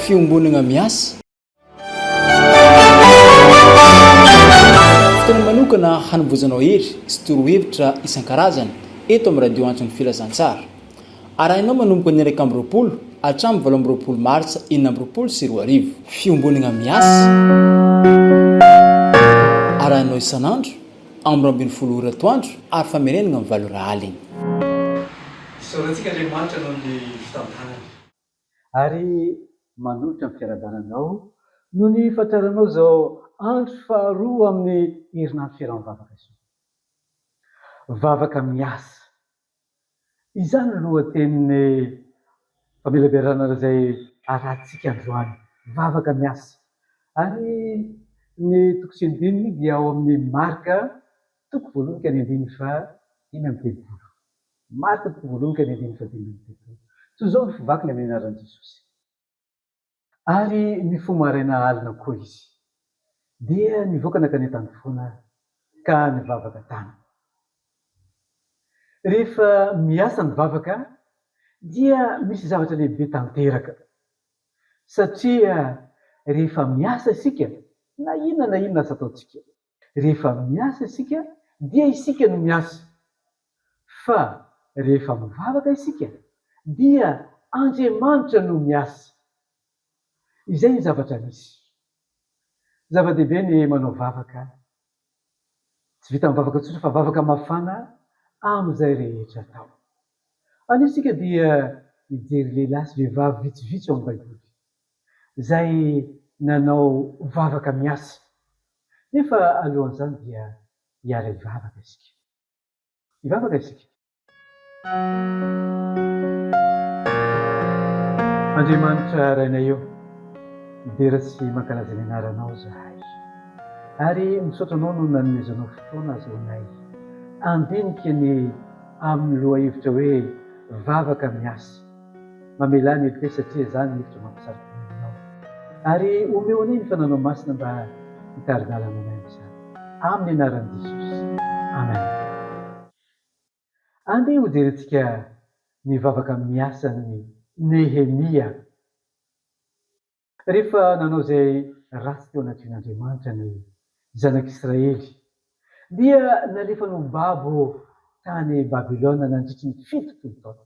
fiombonana miasa fotoana manokana hanovozanao hery sy torohevitra isan-karazany eto amin'ny radio antson'ny filazantsara arahinao manomboka ny iraika amby roapolo hatramin'ny valo amby roapolo martsa enina amby roapolo sy roa arivo fiombonana miasa arahinao isan'andro amin'ny roa ambin'ny folo ora atoandro ary famerenana amin'ny valo ora aliny sorantsika Andriamanitra noho ny fitantanana ary manolotra amin'ny fiaradananao no ny fatraranao zao andro faharoa amin'ny herinandro fiaraha-mivavaka izao. Vavaka miasa. Izany no lohatenin'ny famelabearana izay arahantsika androany. Vavaka miasa. Ary ny toko sy ny dininy dia ao amin'ny marika toko voalohany ka ny andiny fa dimy amby telopolo. Marika toko voalohany ka ny andiny fa dimy amby telopolo. Toy izao ny fivakiny amin'ny anaran'i Jesosy. Ary ny fomaraina alina koa izy. Dia nivoaka nakany an-tany foana ka nivavaka tany. Rehefa miasa ny vavaka dia misy zavatra lehibe tanteraka. Satria rehefa miasa isika na inona asa ataontsika. Rehefa miasa isika dia isika no miasa. Fa rehefa mivavaka isika dia Andriamanitra no miasa. Izay ny zavatra misy. Zava-dehibe ny manao vavaka. Tsy vita mivavaka tsotra fa vavaka mafana amin'izay rehetra atao. Anisika dia mijery lehilahy sy vehivavy vitsivitsy ao amin'ny Baiboly. Izay nanao vavaka miasa. Nefa alohan'izany dia hiara hivavaka isika. Hivavaka isika. Andriamanitra rainay eo. Midera sy mankalaza ny anaranao zahay. Ary misaotra anao no nanomezanao fotoana azoanay. Andinika ny amin'ny loha hevitra hoe vavaka miasa. Mamelany hevitra satria izany hevitra mampisarika anao. Ary omeo anay ny fananao masina mba hitaridalana anay amin'izany. Amin'ny anaran'i Jesosy. Amen. Andeha ho jerentsika ny vavaka miasa ny Nehemia. Rehefa nanao izay ratsy teo anatin'Andriamanitra ny zanak'Israely, dia nalefa nombabo tany Babilôna nandritry ny 70 taona.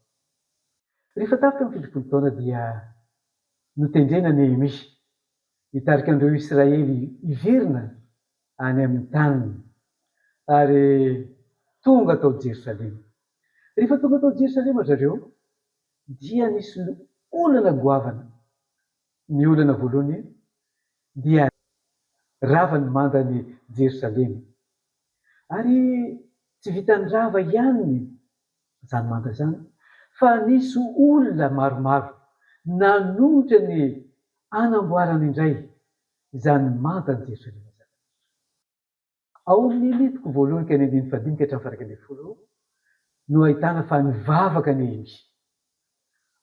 Rehefa tafika ny 70 taona dia notendrena Nehemia hitarika an'ireo Israely hiverina any amin'ny taniny ary tonga tao Jerosalema. Rehefa tonga tao Jerosalema zareo dia nisy olana goavana. Ny olana voalohany dia rava ny mandany Jerosalema. Ary tsy vitan'ny rava ihany izany manda izany, fa nisy olona maromaro nanolotra ny anamboarana indray izany mandany Jerosalema izany. Ao amin'ny toko voalohany ka ny andiny fadimy ka hatramin'ny faharoa ambin'ny folo no ahitana fa nivavaka Nehemia.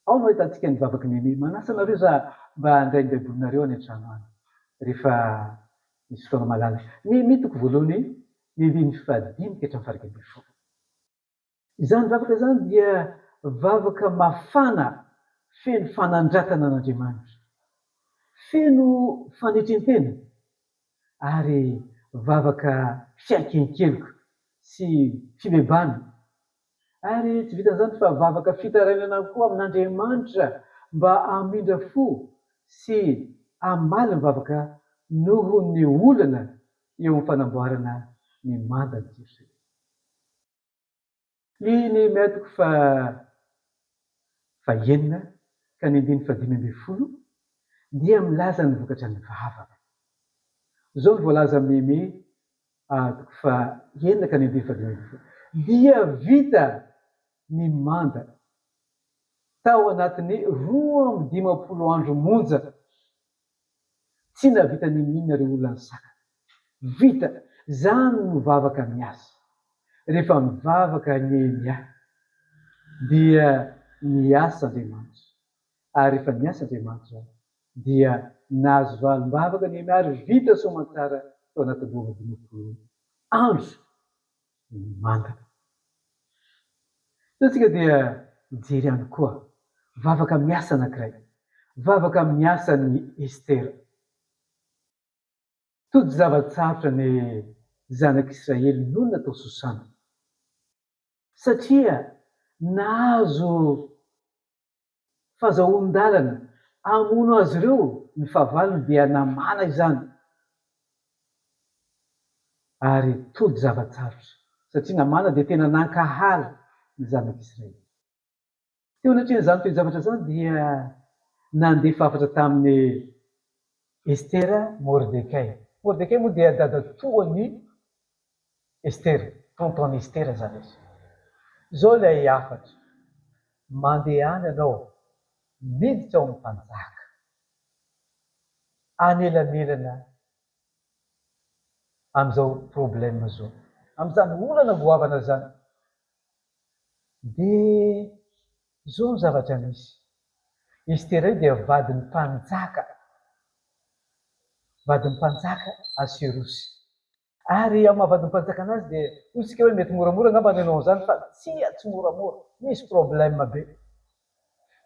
Ao no ahitantsika nivavaka Nehemia. Manasa anareo za mba handray ny baibolinareo any an-trano any rehefa misy fotoana malalaka. Nehemia toko voalohany ny andiny fadimy ka hatramin'ny faharoa ambin'ny folo. Izany vavaka izany dia vavaka mafana, feno fanandratana an'Andriamanitra, feno fanetrentena ary vavaka fiankenkeloka sy fibebana. Ary tsy vitan'izany fa vavaka fitarainana koa amin'Andriamanitra mba hamindra fo sy hamaly ny vavaka noho ny olana eo amin'ny fanamboarana ny mandany Jerosalema. Ny Nehemia toko fahaenina ka ny andiny fadimy ambin'ny folo dia milaza ny vokatra ny vavaka. Izao ny voalaza amin'ny Nehemia toko fahaenina ka ny andiny fadimy ambin'ny folo. Dia vita ny manda tao anatin'ny 12 andro monja. Tsy navita ny minna ireo olona ny saka. Vita. Izany no vavaka miasa. Rehefa mivavaka Nehemia dia niasa Andriamanitra. Ary rehefa niasa Andriamanitra dia nahazo valim-bavaka Nehemia ary vita soamantsara tao anatin'ny 12 andro ny manda. Tatsika dia mijery ihany koa vavaka miasa anankiray. vavaka miasa ny Estera. Tody zavatsarotra ny zanak'Israely no natao Sosana, satria nahazo fahazoan-dalana hamono azy ireo ny fahavalony dia namana izany, ary tody zavatsarotra satria namana dia tena nankahala ny zanak'Israely. Teo anatin'izany toe-javatra zany dia nandefa hafatra tamin'ny Estera Mordekay. Mordekay moa dia dadatoan'ny Estera, tonton'ny Estera zany izy. Zao ilay hafatra, mandeha any ianao miditra ao amin'ny mpanjaka, anelanelana amin'izao problème zao, amin'izany olana goavana zany. Dia zao ny zavatra misy. Estera io dia vadin'ny mpanjaka Asirosy. Ary ao mahavadin'ny mpanjaka anazy dia otsika hoe mety moramora angamba nanao zany, fa tsy moramora, misy problème be.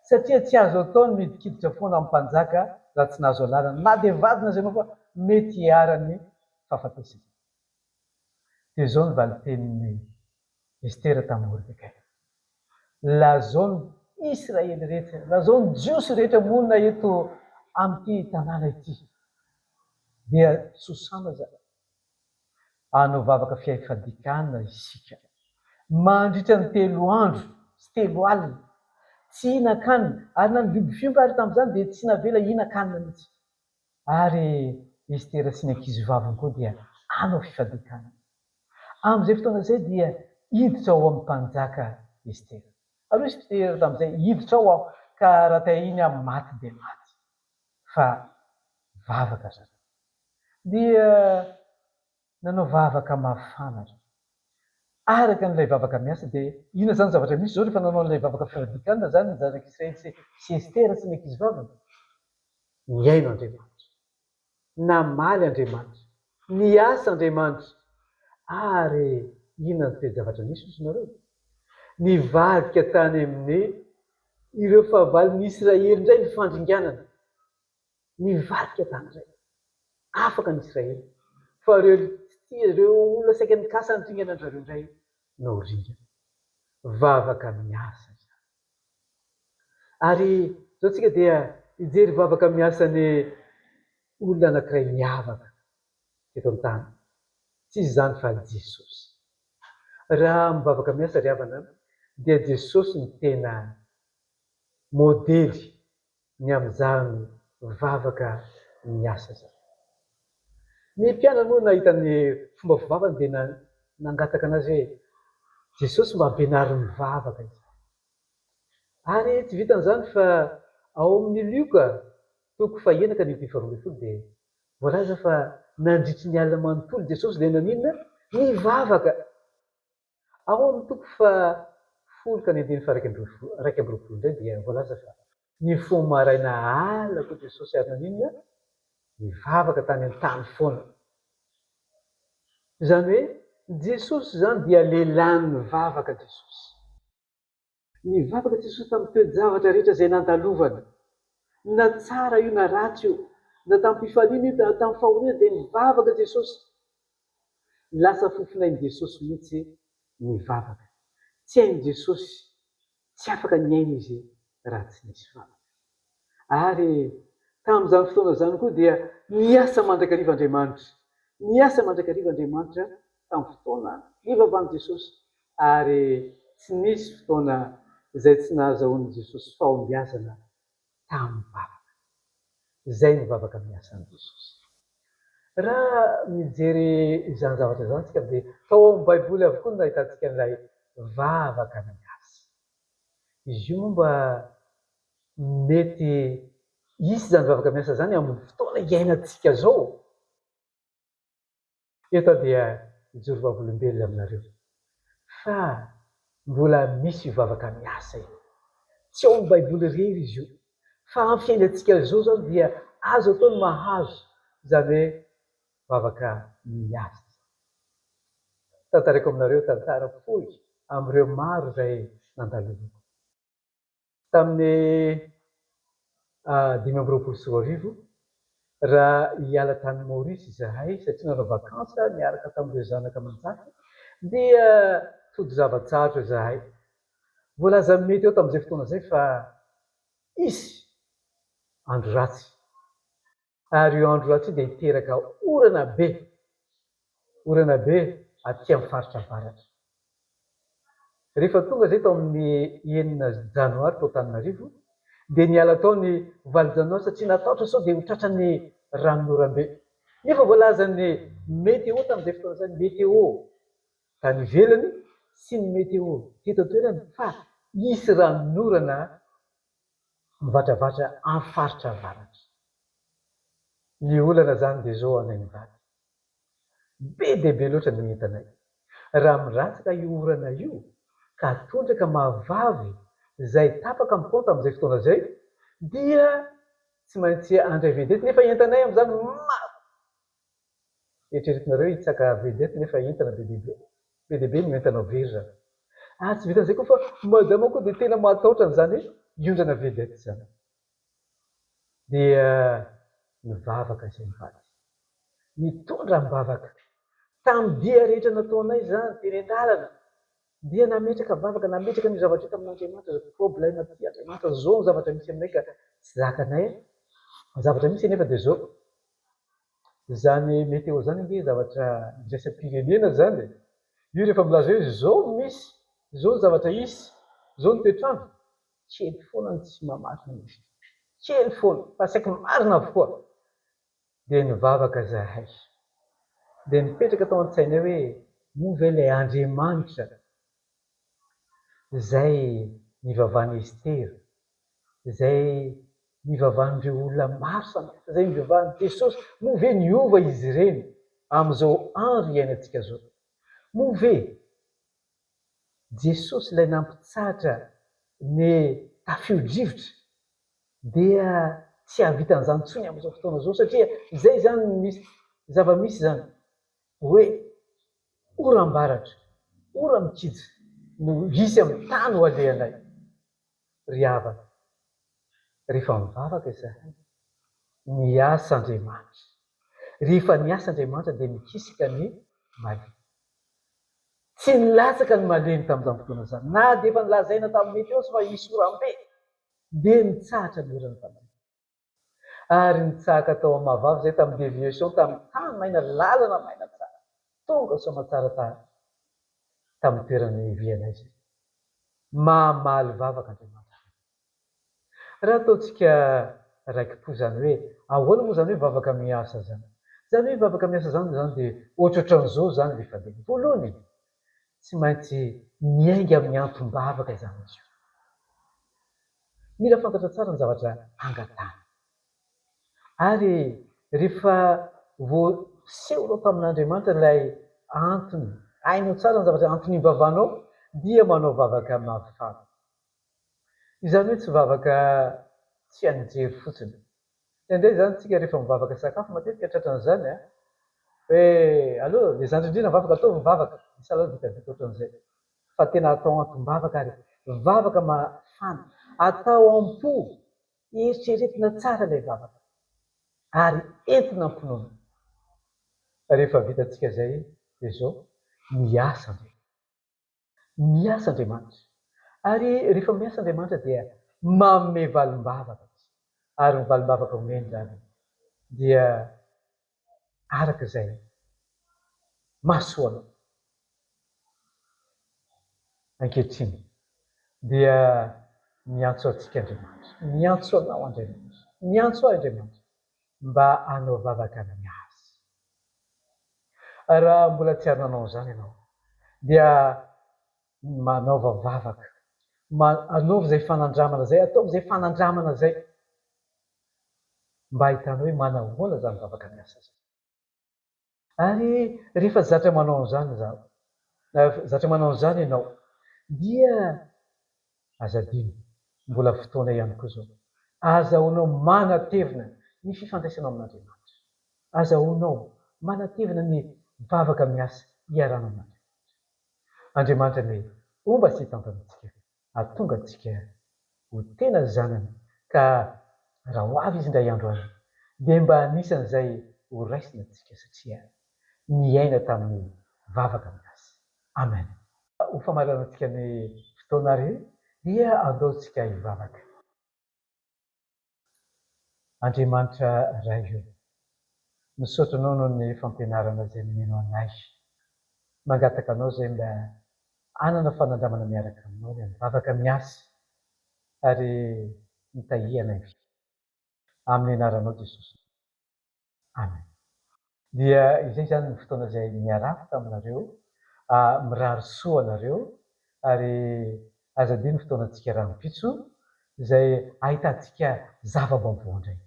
Satria tsy azo atao ny midikiditra foana amin'ny mpanjaka raha tsy nahazo alalana, na dia vadina azy ianao fa mety hiara-ny fahafatesana. Dia zao ny valitenin'ny Estera tamin'ny Mordekay. Lazao ny Israely rehetra, lazao ny jiosy rehetra monina eto amin'ity tanàna ity, dia Sosana zany. Hanao vavaka fihaifadikana isika, mandritra ny 3 andro sy 3 alina, tsy hihinan-kanina, ary na ny biby fiompy ary tamin'izany dia tsy navela hihinan-kanina mihitsy. Ary Estera sy ny ankizivaviny koa dia hanao fifadikana. Amin'izay fotoana izay dia hiditra ao amin'ny mpanjaka Estera. Aloha izy Estera tamin'izay hiditra ao ka raha tahiny amin'ny maty dia maty, fa vavaka zany. Dia nanao vavaka mafana. Araka n'ilay vavaka miasa dia ina zany zavatra misy zao rehefa nanao an'ilay vavaka fifadikana zany ny zanak'Israely sy Estera sy ny ankizivaviny. Niaino Andriamanitra, namaly Andriamanitra, niasa Andriamanitra, ary inona ny toe-javatra misy ozy nareo? Nivadika tany amin'ny ireo fahavalon'ny Israely indray ny fandringanana. Nivadika tany indray, afaka ny Israely, fa ireo olona saika mikasa ny ringana andrareo indray no ringana. Vavaka miasa zany. Ary zao tsika dia hijery vavaka miasa ny olona anankiray miavaka eto an-tany. Tsy izy zany fa Jesosy. Raha mivavaka miasa ry havana dia Jesosy ny tena modely ny amin'izany vavaka miasa zany. Ny mpianatra moa nahita ny fomba fivavany dia nangataka anazy hoe Jesosy mba ampianary mivavaka izy. Ary tsy vitan'izany fa ao amin'ny Luka 9:12 dia voalaza fa nandritry ny alina manontolo Jesosy dia naninona? Nivavaka. Ao amin'ny 10:1-11 indray dia voalaza fa nifoha maraina alina Jesosy ary naninona? Nivavaka tany an-tany foana. Izany hoe Jesosy zany dia lehilahy mivavaka Jesosy. Nivavaka Jesosy tamin'ny toe-javatra rehetra izay nandalovana. Na tsara io na ratsy io, na tamin'ny fifaliana io na tamin'ny fahoriana dia nivavaka Jesosy. Lasa fofinain'i Jesosy mihitsy nivavaka. Tsy hain'i Jesosy, tsy afaka niaina izy raha tsy nisy vavaka. Ary tamin'izany fotoana zany koa dia niasa mandrakariva Andriamanitra. Niasa mandrakariva Andriamanitra tamin'ny fotoana nivavan'i Jesosy, ary tsy nisy fotoana izay tsy nahazahoan'i Jesosy fahombiazana tamin'ny vavaka. Izay ny vavaka miasan'i Jesosy. Raha mijery izany zavatra izany tsika dia tao amin'ny Baiboly avokoa no nahitantsika an'ilay vavaka miasa. Izy io mba mety hisy zany vavaka miasa zany amin'ny fotoana iainantsika zao. Eto dia ijoro vavolombelona aminareo. Fa mbola misy vavaka miasa io. Tsy ao amin'ny Baiboly irery izy io. Fa amin'ny fiainantsika zao zany dia azo atao ny mahazo izany hoe vavaka miasa. Tantarako aminareo tantara fohy amin'ireo maro izay nandalovako. Tamin'ny 5 raha hiala tany Maorisy izahay satria nanao vakansa niaraka tamin'ireo zanaka aman-jafy dia tody zava-tsarotra izahay. Voalaza mety eo tamin'izay fotoana izay fa isy andro ratsy ary io andro ratsy io dia hiteraka orana be aty amin'ny faritra avaratra. Rehefa tonga izay tao amin'ny 9 janoary tao Antananarivo dia niala tao ny 9 janoary satria natahotra sao dia ho tratran'ny ranon'oram-be. Nefa voalaza ny météo tamin'izay fotoana izay, météo tany ivelany sy ny météo teto an-toerana fa hisy ranon'orana mivantravatra amin'ny faritra avaratra. Ny olana zany dia zao anay mivady. Be dia be loatra ny entanay. Raha miratsaka io orana io ka tondraka mahavavy izay tapaka amin'ny pont amin'izay fotoana izay dia tsy maintsy andray vedety nefa entanay amin'izany maro. Eritreretinareo hitsaka vedety nefa entana be dia be no entanao very zany. Ary tsy vitan'izay koa fa madama koa dia tena matahotra n'izany hiondrana vedety zany. Dia mivavaka izay mivady. Nitondra mivavaka. Tamin'ny dia rehetra nataonay zany teny an-dalana dia nametraka vavaka, nametraka ny zavatra hita amin'Andriamanitra, problème ty Andriamanitra, zao ny zavatra misy aminay ka tsy zakanay. Ny zavatra misy nefa dia zao. Zany météo zany nge zavatra iraisam-pirenena zany. Io rehefa milaza hoe zao misy, zao ny zavatra hisy, zao ny toetrandro, kely foana ny tsy mamarina misy. Kely foana, fa saika marina avokoa. Dia nivavaka zahay. Dia nipetraka tao an-tsainay hoe moa ve ilay Andriamanitra izay nivavahan'i Estera, izay nivavahan'ireo olona maro samihafa, izay nivavahan'i Jesosy, moa ve niova izy ireny amin'izao andro iainantsika zao? Moa ve Jesosy ilay nampitsahatra ny tafio-drivotra dia tsy havitan'izany intsony amin'izao fotoana izao satria izay zany misy zava-misy zany hoe oram-baratra, ora-mikijy no hisy amin'ny tany ho alehanay. Ry havana, rehefa mivavaka izahay, niasa Andriamanitra. Rehefa niasa Andriamanitra dia mikisaka ny malemy. Tsy nilatsaka ny malemy tamin'izany fotoana izany. Na dia efa nilazaina tamin'ny météo fa hisy oram-be dia nitsahatra ny orana tamin'izay. Ary nitsahaka tao amin'ny mahavavy izay tamin'ny déviation, tamin'ny tany maina, lalana maina tsara. Tonga soamantsara tamin'ny toerana ivianay izay. Mamaly vavaka Andriamanitra. Raha ataontsika raikim-po zany hoe ahoana moa zany hoe vavaka miasa zany? Zany hoe vavaka miasa zany dia ohatrohatran'izao zany rehefa be. Voalohany, tsy maintsy miainga amin'ny antom-bavaka izany izy io. Mila fantatra tsara ny zavatra angatahana. Ary rehefa voasehonao tamin'Andriamanitra ilay antony, hainao tsara ny zavatra antony hivavanao, dia manao vavaka mafana. Izany hoe tsy vavaka tsy anjery fotsiny. Indray zany tsika rehefa mivavaka sakafo matetika tratran'izany hoe aloha le zandry indrindra mivavaka atao mivavaka, misy alalo vitavita ohatran'izay. Fa tena atao antom-bavaka ary vavaka mafana, atao am-po, eritreretina tsara ilay vavaka ary entina ampinono. Rehefa vitantsika izay dia zao miasa Andriamanitra. Ary rehefa miasa Andriamanitra dia manome valim-bavaka. Ary ny valim-bavaka omeny zany dia araka izay mahasoanao. Ankehitriny dia miantso antsika Andriamanitra, miantso anao Andriamanitra, miantso ahy Andriamanitra mba hanao vavaka miasa. Raha mbola tsy ary nanao izany ianao dia manaova vavaka, anaova izay fanandramana izay, ataova izay fanandramana izay mba hitanao hoe manahoana zany vavaka miasa zany. Ary rehefa zatra manao an'izany ianao dia azadino, mbola fotoana ihany koa zao, azahoanao manatevina ny fifandraisanao amin'Andriamanitra. Azahoanao manatevina ny vavaka miasa hiarahana amin'Andriamanitra. Andriamanitra ny omba sy hitantantsika, ahatonga antsika ho tena zanany ka raha ho avy izy indray andro any dia mba anisan'izay ho raisina antsika satria niaina tamin'ny vavaka miasa. Amen. Ho famaranantsika ny fotoana re dia andaontsika hivavaka. Andriamanitra iray io, misaotra anao noho ny fampianarana izay nomeno anay. Mangataka anao izay mba anana fanandramana miaraka aminao ny mivavaka miasa ary mitahiana amin'ny anaranao Jesosy. Amen. Dia izay zany ny fotoana izay miarafy taminareo, mirary soa anareo ary azadiny fotoana antsika rano-pitso izay ahitantsika zava-baovao indray.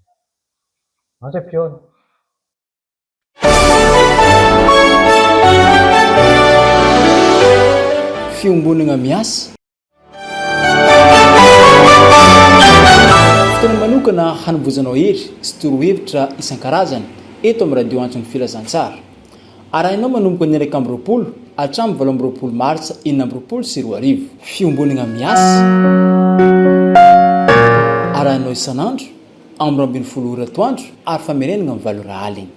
Mandram-piona. Fiombonana miasa. Fotoana manokana hanovozanao hery sy torohevitra isan-karazany eto amin'ny radio antony filazantsara. Arahinao manomboka ny 1 hatramin'ny 8 Martsa 2024. Fiombonana miasa. Arahinao isan'andro amin'ny 12 ora atoandro ary famerenana amin'ny 8 alina.